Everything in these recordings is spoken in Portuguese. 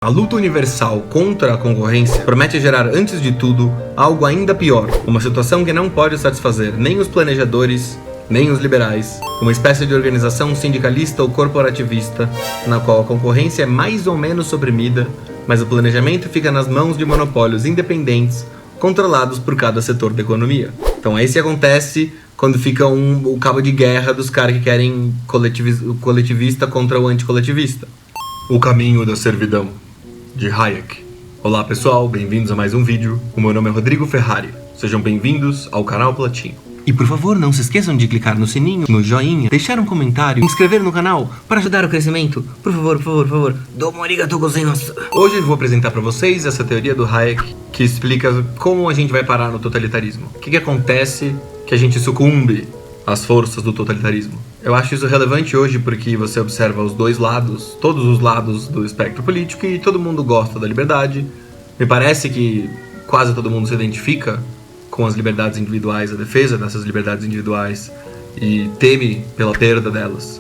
A luta universal contra a concorrência promete gerar, antes de tudo, algo ainda pior, uma situação que não pode satisfazer nem os planejadores, nem os liberais, uma espécie de organização sindicalista ou corporativista, na qual a concorrência é mais ou menos suprimida, mas o planejamento fica nas mãos de monopólios independentes, controlados por cada setor da economia. Então é isso que acontece quando fica o cabo de guerra dos caras que querem o coletivista contra o anticoletivista. O caminho da servidão, de Hayek. Olá pessoal, bem-vindos a mais um vídeo. O meu nome é Rodrigo Ferrari. Sejam bem-vindos ao canal Platinho. E por favor, não se esqueçam de clicar no sininho, no joinha, deixar um comentário, inscrever no canal para ajudar o crescimento. Por favor. Domo arigatou gozaimasu. Hoje eu vou apresentar para vocês essa teoria do Hayek que explica como a gente vai parar no totalitarismo. O que acontece que a gente sucumbe às forças do totalitarismo. Eu acho isso relevante hoje porque você observa os dois lados, todos os lados do espectro político, e todo mundo gosta da liberdade. Me parece que quase todo mundo se identifica com as liberdades individuais, a defesa dessas liberdades individuais, e teme pela perda delas.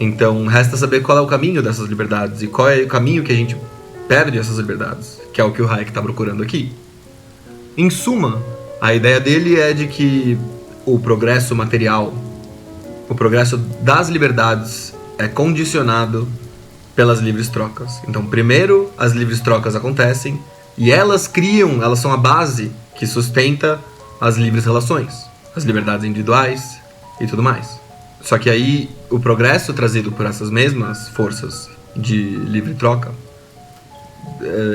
Então resta saber qual é o caminho dessas liberdades e qual é o caminho que a gente perde essas liberdades, que é o que o Hayek está procurando aqui. Em suma, a ideia dele é de que o progresso material, o progresso das liberdades é condicionado pelas livres trocas. Então, primeiro as livres trocas acontecem e elas são a base que sustenta as livres relações, as liberdades individuais e tudo mais. Só que aí o progresso trazido por essas mesmas forças de livre troca,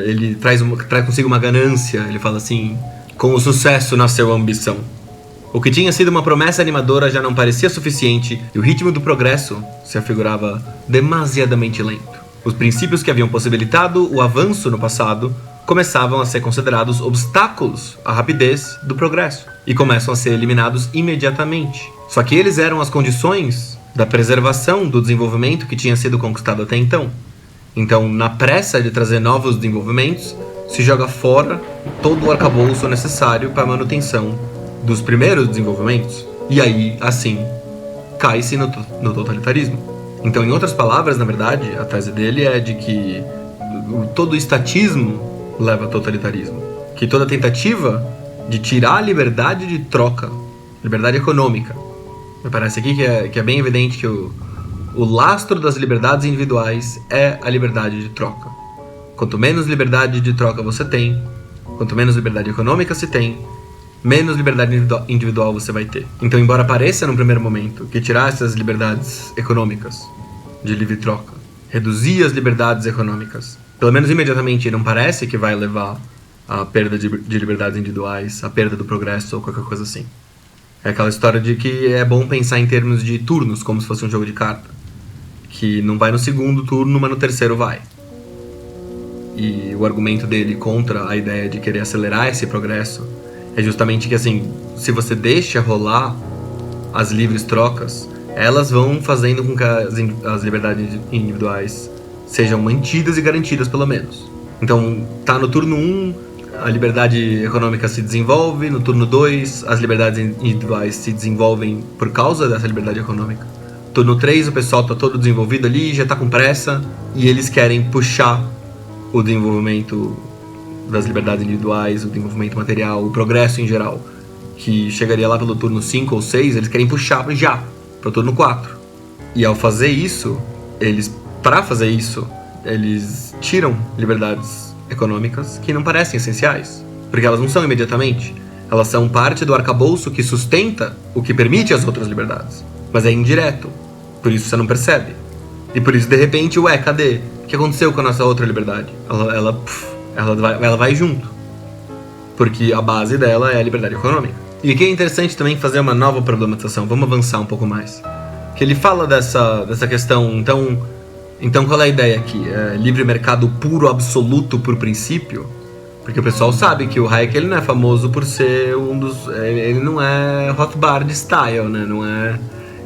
ele traz consigo uma ganância. Ele fala assim: com o sucesso nasceu a ambição. O que tinha sido uma promessa animadora já não parecia suficiente e o ritmo do progresso se afigurava demasiadamente lento. Os princípios que haviam possibilitado o avanço no passado começavam a ser considerados obstáculos à rapidez do progresso e começam a ser eliminados imediatamente. Só que eles eram as condições da preservação do desenvolvimento que tinha sido conquistado até então. Então, na pressa de trazer novos desenvolvimentos, se joga fora todo o arcabouço necessário para a manutenção dos primeiros desenvolvimentos, e aí, assim, cai-se no totalitarismo. Então, em outras palavras, na verdade, a tese dele é de que todo estatismo leva a totalitarismo, que toda tentativa de tirar a liberdade de troca, liberdade econômica, me parece aqui que é bem evidente que o lastro das liberdades individuais é a liberdade de troca. Quanto menos liberdade de troca você tem, quanto menos liberdade econômica se tem, menos liberdade individual você vai ter. Então, embora pareça no primeiro momento que tirar essas liberdades econômicas de livre troca, reduzir as liberdades econômicas, pelo menos imediatamente não parece que vai levar à perda de liberdades individuais, à perda do progresso ou qualquer coisa assim. É aquela história de que é bom pensar em termos de turnos, como se fosse um jogo de carta, que não vai no segundo turno, mas no terceiro vai. E o argumento dele contra a ideia de querer acelerar esse progresso é justamente que, assim, se você deixa rolar as livres trocas, elas vão fazendo com que as liberdades individuais sejam mantidas e garantidas, pelo menos. Então, tá no turno 1, a liberdade econômica se desenvolve, no turno 2, as liberdades individuais se desenvolvem por causa dessa liberdade econômica. Turno 3, o pessoal tá todo desenvolvido ali, já tá com pressa, e eles querem puxar o desenvolvimento das liberdades individuais, o desenvolvimento material, o progresso em geral, que chegaria lá pelo turno 5 ou 6, eles querem puxar já para o turno 4. E ao fazer isso, eles tiram liberdades econômicas que não parecem essenciais, porque elas não são imediatamente, elas são parte do arcabouço que sustenta o que permite as outras liberdades, mas é indireto, por isso você não percebe. E por isso, de repente, cadê? O que aconteceu com a nossa outra liberdade? Ela vai junto, porque a base dela é a liberdade econômica. E aqui é interessante também fazer uma nova problematização. Vamos avançar um pouco mais. Que ele fala dessa questão. Então qual é a ideia aqui? É livre mercado puro, absoluto, por princípio? Porque o pessoal sabe que o Hayek, ele não é famoso por ser ele não é Rothbard style, né? Não é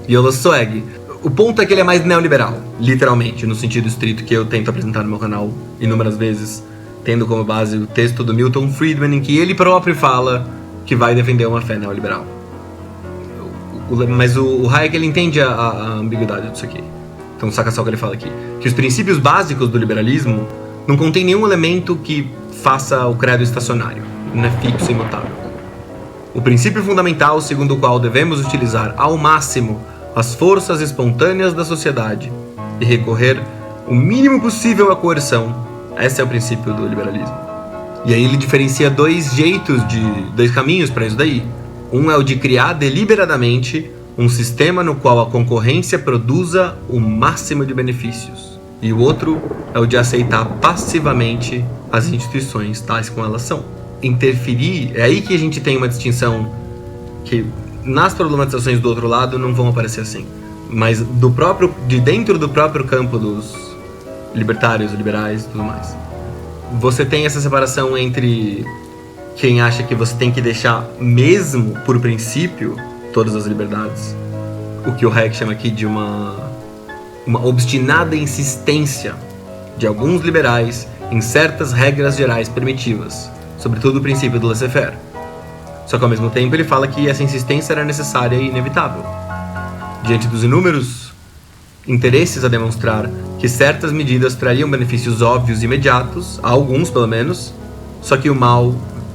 Yola Swag. O ponto é que ele é mais neoliberal, literalmente, no sentido estrito que eu tento apresentar no meu canal inúmeras vezes, tendo como base o texto do Milton Friedman, em que ele próprio fala que vai defender uma fé neoliberal. Mas o Hayek, ele entende a ambiguidade disso aqui. Então saca só o que ele fala aqui. Que os princípios básicos do liberalismo não contém nenhum elemento que faça o credo estacionário, não é fixo e imutável. O princípio fundamental segundo o qual devemos utilizar ao máximo as forças espontâneas da sociedade e recorrer o mínimo possível à coerção, esse é o princípio do liberalismo. E aí ele diferencia dois caminhos para isso daí. Um é o de criar deliberadamente um sistema no qual a concorrência produza o máximo de benefícios. E o outro é o de aceitar passivamente as instituições tais como elas são. Interferir, é aí que a gente tem uma distinção que nas problematizações do outro lado não vão aparecer assim. Mas de dentro do próprio campo dos libertários, liberais e tudo mais. Você tem essa separação entre quem acha que você tem que deixar mesmo por princípio todas as liberdades, o que o Hayek chama aqui de uma obstinada insistência de alguns liberais em certas regras gerais primitivas, sobretudo o princípio do laissez-faire. Só que ao mesmo tempo ele fala que essa insistência era necessária e inevitável. Diante dos inúmeros interesses a demonstrar que certas medidas trariam benefícios óbvios e imediatos, a alguns pelo menos, só que o mal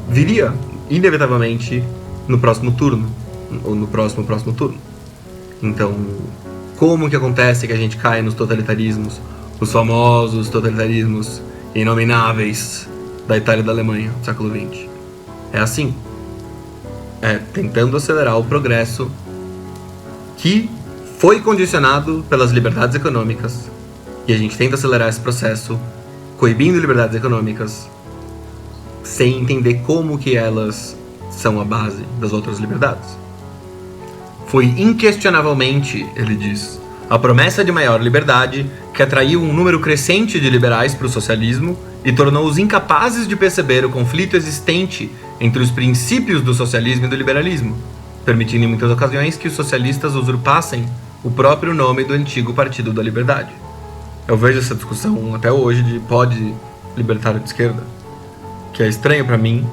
viria inevitavelmente no próximo turno, ou no próximo turno. Então, como que acontece que a gente cai nos totalitarismos, os famosos totalitarismos inomináveis da Itália e da Alemanha do século XX? É assim. É tentando acelerar o progresso que foi condicionado pelas liberdades econômicas, e a gente tenta acelerar esse processo coibindo liberdades econômicas sem entender como que elas são a base das outras liberdades. Foi inquestionavelmente, ele diz, a promessa de maior liberdade que atraiu um número crescente de liberais para o socialismo e tornou-os incapazes de perceber o conflito existente entre os princípios do socialismo e do liberalismo, permitindo em muitas ocasiões que os socialistas usurpassem o próprio nome do antigo Partido da Liberdade. Eu vejo essa discussão até hoje de pode libertário de esquerda, que é estranho pra mim,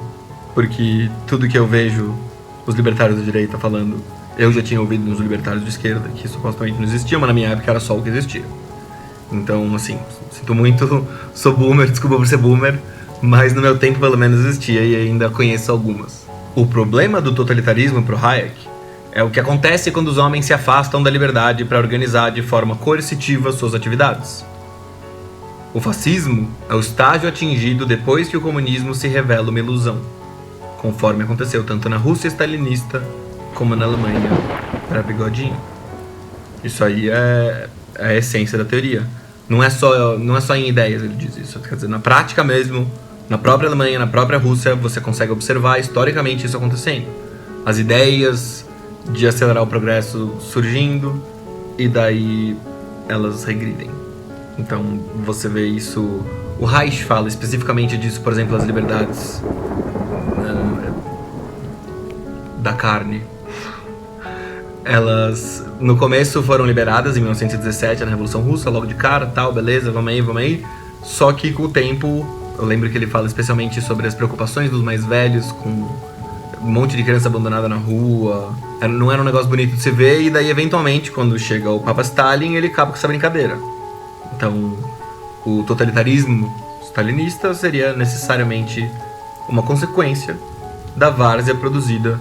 porque tudo que eu vejo os libertários da direita falando, eu já tinha ouvido nos libertários de esquerda, que supostamente não existiam, mas na minha época era só o que existia. Então, assim, sinto muito, sou boomer, desculpa por ser boomer, mas no meu tempo pelo menos existia e ainda conheço algumas. O problema do totalitarismo pro Hayek é o que acontece quando os homens se afastam da liberdade para organizar de forma coercitiva suas atividades. O fascismo é o estágio atingido depois que o comunismo se revela uma ilusão, conforme aconteceu tanto na Rússia stalinista como na Alemanha pré-bigodinho. Isso aí é a essência da teoria. Não é só em ideias, ele diz isso. Quer dizer, na prática mesmo, na própria Alemanha, na própria Rússia, você consegue observar historicamente isso acontecendo. As ideias de acelerar o progresso surgindo e daí elas regridem. Então você vê isso. O Reich fala especificamente disso, por exemplo, as liberdades da carne. Elas no começo foram liberadas em 1917 na Revolução Russa, logo de cara, tal, beleza, vamos aí. Só que com o tempo, eu lembro que ele fala especialmente sobre as preocupações dos mais velhos, com um monte de criança abandonada na rua. Não era um negócio bonito de se ver, e daí eventualmente, quando chega o Papa Stalin, ele acaba com essa brincadeira. Então, o totalitarismo stalinista seria necessariamente uma consequência da várzea produzida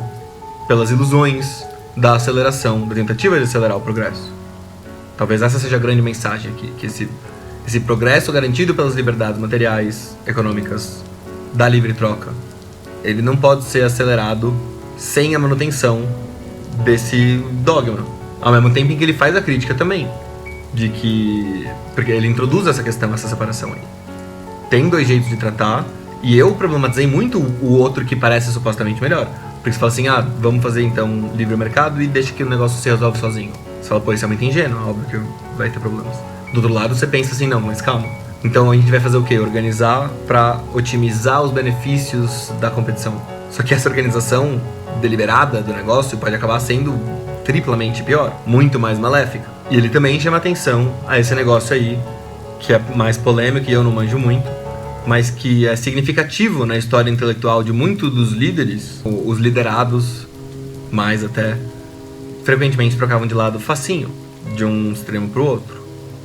pelas ilusões da aceleração, da tentativa de acelerar o progresso. Talvez essa seja a grande mensagem aqui, que esse progresso garantido pelas liberdades materiais, econômicas, da livre troca, ele não pode ser acelerado sem a manutenção desse dogma. Ao mesmo tempo em que ele faz a crítica também, de que... porque ele introduz essa questão, essa separação aí. Tem dois jeitos de tratar, e eu problematizei muito o outro que parece supostamente melhor. Porque você fala assim, vamos fazer então livre mercado e deixa que o negócio se resolve sozinho. Você fala, pô, isso é muito ingênuo, óbvio que vai ter problemas. Do outro lado você pensa assim, não, mas calma. Então a gente vai fazer o quê? Organizar para otimizar os benefícios da competição. Só que essa organização deliberada do negócio pode acabar sendo triplamente pior, muito mais maléfica. E ele também chama atenção a esse negócio aí, que é mais polêmico e eu não manjo muito, mas que é significativo na história intelectual de muitos dos líderes, os liderados, mais até, frequentemente trocavam de lado facinho, de um extremo pro outro.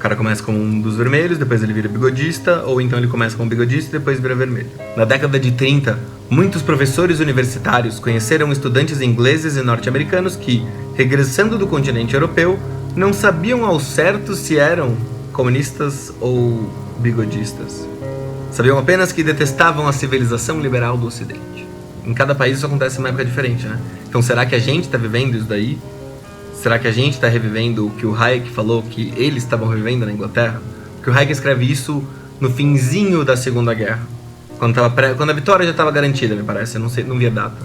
cara começa como um dos vermelhos, depois ele vira bigodista, ou então ele começa como bigodista e depois vira vermelho. Na década de 30, muitos professores universitários conheceram estudantes ingleses e norte-americanos que, regressando do continente europeu, não sabiam ao certo se eram comunistas ou bigodistas. Sabiam apenas que detestavam a civilização liberal do Ocidente. Em cada país isso acontece numa época diferente, né? Então será que a gente está vivendo isso daí? Será que a gente está revivendo o que o Hayek falou que eles estavam revivendo na Inglaterra? Porque o Hayek escreve isso no finzinho da Segunda Guerra. Quando a vitória já estava garantida, me parece. Eu não sei, não vi a data.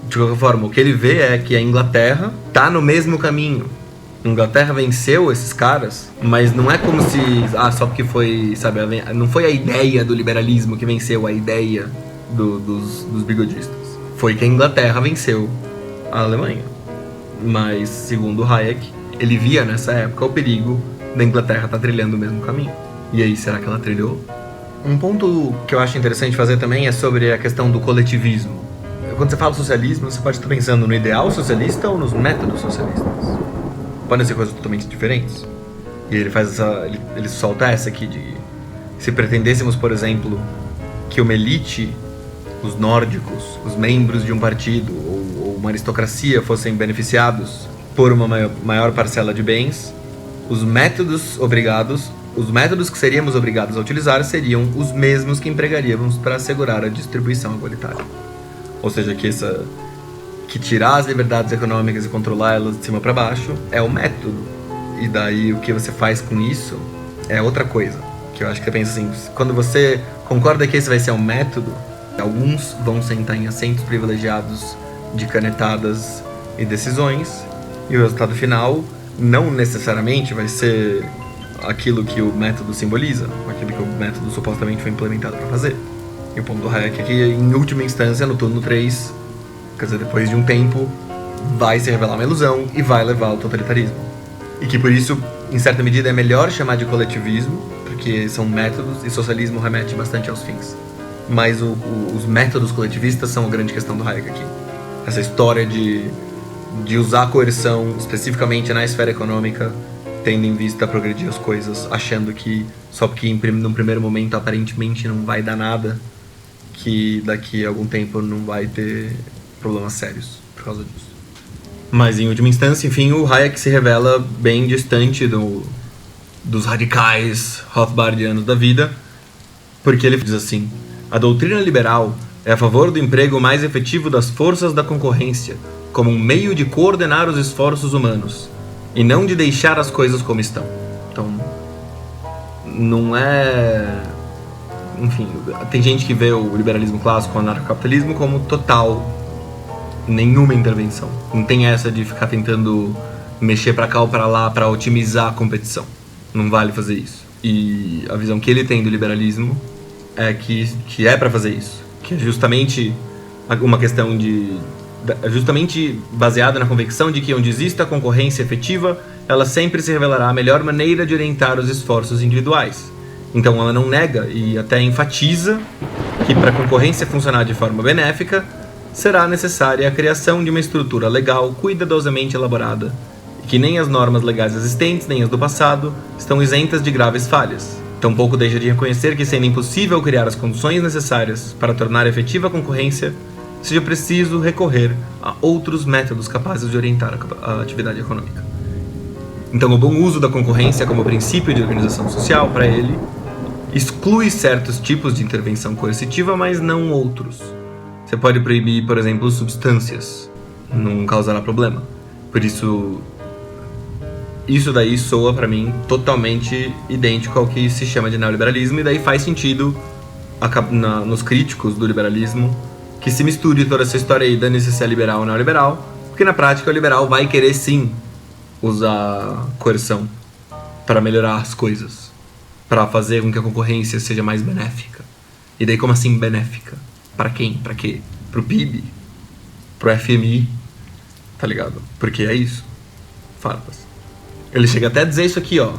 De qualquer forma, o que ele vê é que a Inglaterra está no mesmo caminho. A Inglaterra venceu esses caras, mas não é como se... só porque foi, sabe... Não foi a ideia do liberalismo que venceu a ideia dos bigodistas. Foi que a Inglaterra venceu a Alemanha. Mas, segundo Hayek, ele via nessa época o perigo da Inglaterra estar trilhando o mesmo caminho. E aí, será que ela trilhou? Um ponto que eu acho interessante fazer também é sobre a questão do coletivismo. Quando você fala socialismo, você pode estar pensando no ideal socialista ou nos métodos socialistas. Podem ser coisas totalmente diferentes. E ele faz ele solta essa aqui de... Se pretendêssemos, por exemplo, que uma elite, os nórdicos, os membros de um partido ou uma aristocracia fossem beneficiados por uma maior parcela de bens, os métodos que seríamos obrigados a utilizar seriam os mesmos que empregaríamos para assegurar a distribuição igualitária. Ou seja, que tirar as liberdades econômicas e controlá-las de cima para baixo é o método. E daí o que você faz com isso é outra coisa. Que eu acho que você pensa assim, quando você concorda que esse vai ser um método, alguns vão sentar em assentos privilegiados de canetadas e decisões, e o resultado final não necessariamente vai ser aquilo que o método simboliza, aquilo que o método supostamente foi implementado para fazer. E o ponto do Hayek é que, em última instância, no turno 3, quer dizer, depois de um tempo, vai se revelar uma ilusão e vai levar ao totalitarismo. E que, por isso, em certa medida, é melhor chamar de coletivismo, porque são métodos, e socialismo remete bastante aos fins. Mas os métodos coletivistas são a grande questão do Hayek aqui. Essa história de usar a coerção, especificamente na esfera econômica, tendo em vista progredir as coisas, achando que só porque num primeiro momento aparentemente não vai dar nada, que daqui a algum tempo não vai ter problemas sérios por causa disso. Mas em última instância, enfim, o Hayek se revela bem distante dos radicais Rothbardianos da vida, porque ele diz assim: a doutrina liberal é a favor do emprego mais efetivo das forças da concorrência, como um meio de coordenar os esforços humanos, e não de deixar as coisas como estão. Então, não é... Enfim, tem gente que vê o liberalismo clássico, o anarcocapitalismo, como total, nenhuma intervenção. Não tem essa de ficar tentando mexer pra cá ou pra lá pra otimizar a competição. Não vale fazer isso. E a visão que ele tem do liberalismo é que é pra fazer isso. Que é justamente uma questão justamente baseada na convicção de que onde exista concorrência efetiva, ela sempre se revelará a melhor maneira de orientar os esforços individuais. Então ela não nega e até enfatiza que para a concorrência funcionar de forma benéfica, será necessária a criação de uma estrutura legal cuidadosamente elaborada, e que nem as normas legais existentes, nem as do passado, estão isentas de graves falhas. Tampouco deixa de reconhecer que, sendo impossível criar as condições necessárias para tornar efetiva a concorrência, seja preciso recorrer a outros métodos capazes de orientar a atividade econômica. Então, o bom uso da concorrência como princípio de organização social, para ele, exclui certos tipos de intervenção coercitiva, mas não outros. Você pode proibir, por exemplo, substâncias, não causará problema. Por isso daí soa para mim totalmente idêntico ao que se chama de neoliberalismo, e daí faz sentido nos críticos do liberalismo que se misture toda essa história aí, dane-se se é liberal ou neoliberal, porque na prática o liberal vai querer sim usar coerção para melhorar as coisas, para fazer com que a concorrência seja mais benéfica. E daí, como assim benéfica? Para quem? Para quê? Pro PIB? Pro FMI? Tá ligado? Porque é isso. Farpas. Ele chega até a dizer isso aqui, ó.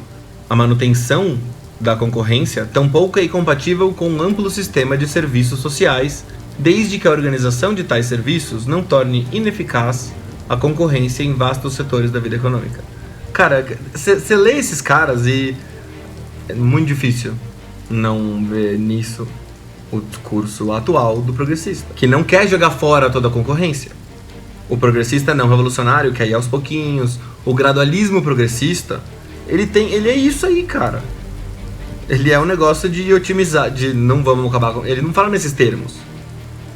A manutenção da concorrência tampouco é incompatível com um amplo sistema de serviços sociais, desde que a organização de tais serviços não torne ineficaz a concorrência em vastos setores da vida econômica. Cara, você lê esses caras e É muito difícil não ver nisso o discurso atual do progressista, que não quer jogar fora toda a concorrência. O progressista não revolucionário quer ir aos pouquinhos. O gradualismo progressista, ele é isso aí, cara. Ele é um negócio de otimizar, de não vamos acabar com... Ele não fala nesses termos,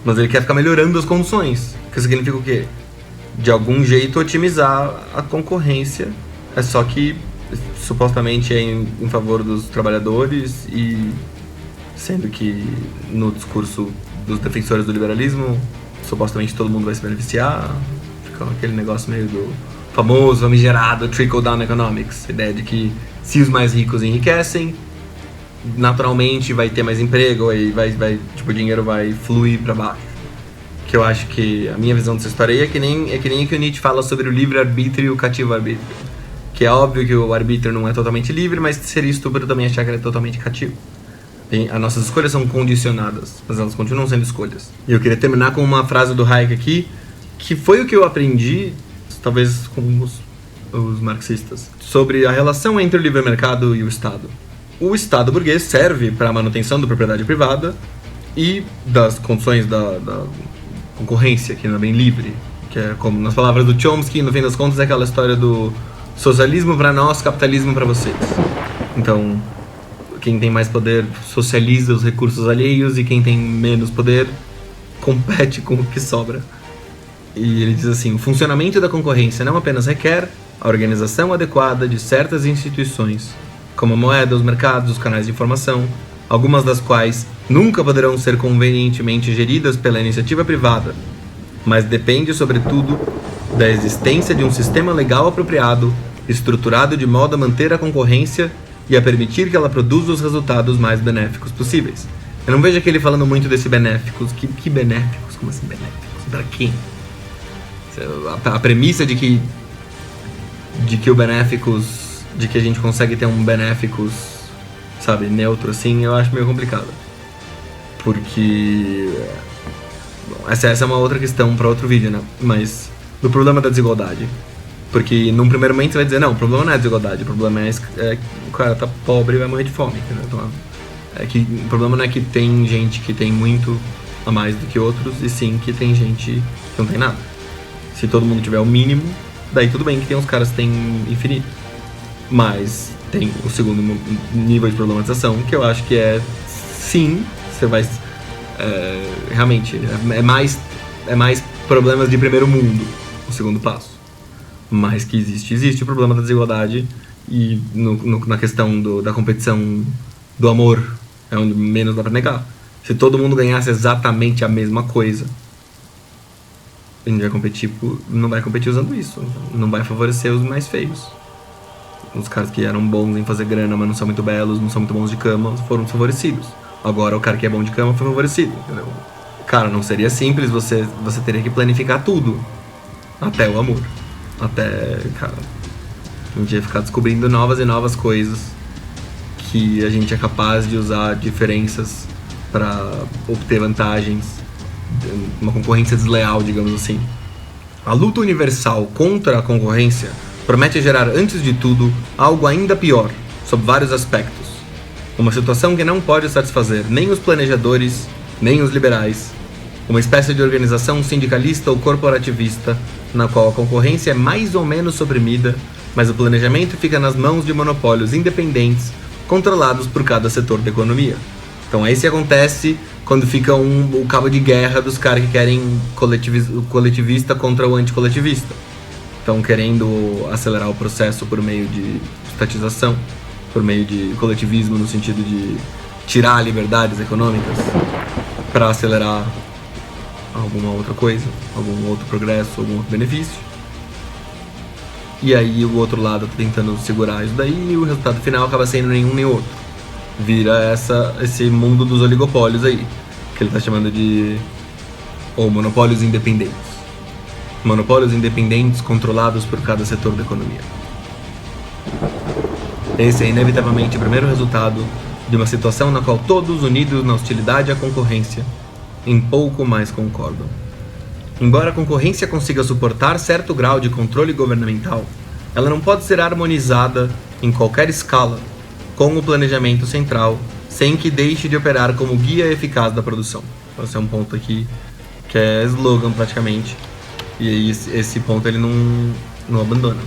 mas ele quer ficar melhorando as condições. Que significa o quê? De algum jeito otimizar a concorrência. É só que supostamente é em favor dos trabalhadores, e sendo que no discurso dos defensores do liberalismo supostamente todo mundo vai se beneficiar. Fica aquele negócio meio do famoso, famigerado trickle-down economics. A ideia de que se os mais ricos enriquecem, naturalmente vai ter mais emprego, aí tipo, o dinheiro vai fluir para baixo. Que eu acho que a minha visão dessa história aí é que nem que o Nietzsche fala sobre o livre-arbítrio e o cativo-arbítrio. Que é óbvio que o arbítrio não é totalmente livre, mas seria estúpido também achar que ele é totalmente cativo. As nossas escolhas são condicionadas, mas elas continuam sendo escolhas. E eu queria terminar com uma frase do Hayek aqui, que foi o que eu aprendi, talvez com os marxistas, sobre a relação entre o livre mercado e o Estado. O Estado burguês serve para a manutenção da propriedade privada e das condições da concorrência, que não é bem livre, que é como nas palavras do Chomsky, no fim das contas é aquela história do socialismo para nós, capitalismo para vocês. Então, quem tem mais poder socializa os recursos alheios, e quem tem menos poder compete com o que sobra. E ele diz assim: o funcionamento da concorrência não apenas requer a organização adequada de certas instituições, como a moeda, os mercados, os canais de informação, algumas das quais nunca poderão ser convenientemente geridas pela iniciativa privada, mas depende, sobretudo, da existência de um sistema legal apropriado, estruturado de modo a manter a concorrência e a permitir que ela produza os resultados mais benéficos possíveis. Eu não vejo aqui ele falando muito desse benéficos. Que benéficos? Como assim benéficos? Para quem? A premissa de que o benéficos, de que a gente consegue ter um benéficos, sabe, neutro assim, eu acho meio complicado. Porque essa é uma outra questão para outro vídeo, né? Mas do problema da desigualdade. Porque num primeiro momento você vai dizer, não, o problema não é a desigualdade, o problema é que o cara tá pobre e vai morrer de fome, entendeu? Então, o problema não é que tem gente que tem muito a mais do que outros, e sim que tem gente que não tem nada. Se todo mundo tiver o mínimo, daí tudo bem que tem uns caras que têm infinito. Mas tem o segundo nível de problematização, que eu acho que é, sim, você vai... realmente, é mais problemas de primeiro mundo, o segundo passo. Mas que existe o problema da desigualdade, e na questão da competição do amor é onde menos dá pra negar. Se todo mundo ganhasse exatamente a mesma coisa, a gente vai competir não vai competir usando isso, não vai favorecer os mais feios. Os caras que eram bons em fazer grana, mas não são muito belos, não são muito bons de cama, foram desfavorecidos. Agora o cara que é bom de cama foi favorecido, entendeu? Cara, não seria simples, você teria que planificar tudo, até o amor. Até, cara, a gente ia ficar descobrindo novas e novas coisas, que a gente é capaz de usar diferenças para obter vantagens, uma concorrência desleal, digamos assim. A luta universal contra a concorrência promete gerar, antes de tudo, algo ainda pior, sob vários aspectos. Uma situação que não pode satisfazer nem os planejadores, nem os liberais. Uma espécie de organização sindicalista ou corporativista, na qual a concorrência é mais ou menos suprimida, mas o planejamento fica nas mãos de monopólios independentes, controlados por cada setor da economia. Então é isso que acontece quando fica o cabo de guerra dos caras que querem o coletivista contra o anticoletivista. Estão querendo acelerar o processo por meio de estatização, por meio de coletivismo no sentido de tirar liberdades econômicas para acelerar alguma outra coisa, algum outro progresso, algum outro benefício. E aí o outro lado tá tentando segurar isso daí, e o resultado final acaba sendo nenhum nem outro. Vira esse mundo dos oligopólios aí, que ele tá chamando de monopólios independentes. Monopólios independentes controlados por cada setor da economia. Esse é inevitavelmente o primeiro resultado de uma situação na qual todos, unidos na hostilidade à concorrência, em pouco mais concordam. Embora a concorrência consiga suportar certo grau de controle governamental, ela não pode ser harmonizada em qualquer escala, com o planejamento central, sem que deixe de operar como guia eficaz da produção. Esse é um ponto aqui que é slogan praticamente, e aí esse ponto ele não abandona.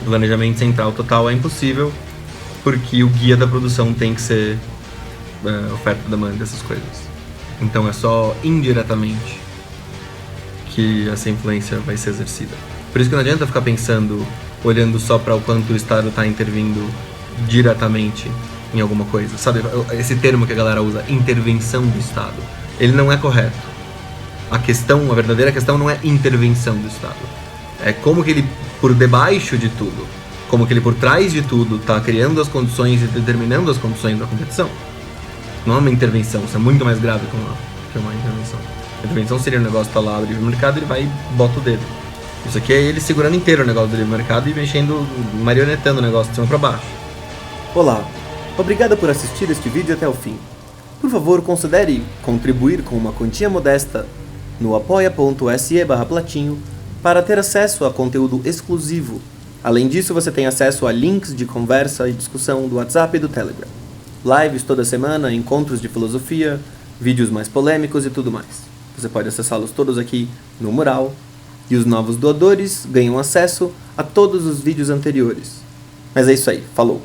O planejamento central total é impossível, porque o guia da produção tem que ser oferta e demanda, essas coisas. Então é só indiretamente que essa influência vai ser exercida. Por isso que não adianta ficar pensando, olhando só para o quanto o Estado está intervindo diretamente em alguma coisa. Sabe, esse termo que a galera usa, intervenção do Estado, ele não é correto. A verdadeira questão não é intervenção do Estado. É como que ele, por debaixo de tudo, como que ele por trás de tudo está criando as condições e determinando as condições da competição. Não é uma intervenção, isso é muito mais grave que uma intervenção. A intervenção seria um negócio que está lá, o livre mercado, ele vai e bota o dedo. Isso aqui é ele segurando inteiro o negócio do livre mercado e mexendo, marionetando o negócio de cima para baixo. Olá, obrigado por assistir este vídeo até o fim. Por favor, considere contribuir com uma quantia modesta no apoia.se/platinho para ter acesso a conteúdo exclusivo. Além disso, você tem acesso a links de conversa e discussão do WhatsApp e do Telegram, lives toda semana, encontros de filosofia, vídeos mais polêmicos e tudo mais. Você pode acessá-los todos aqui no mural, e os novos doadores ganham acesso a todos os vídeos anteriores. Mas é isso aí, falou!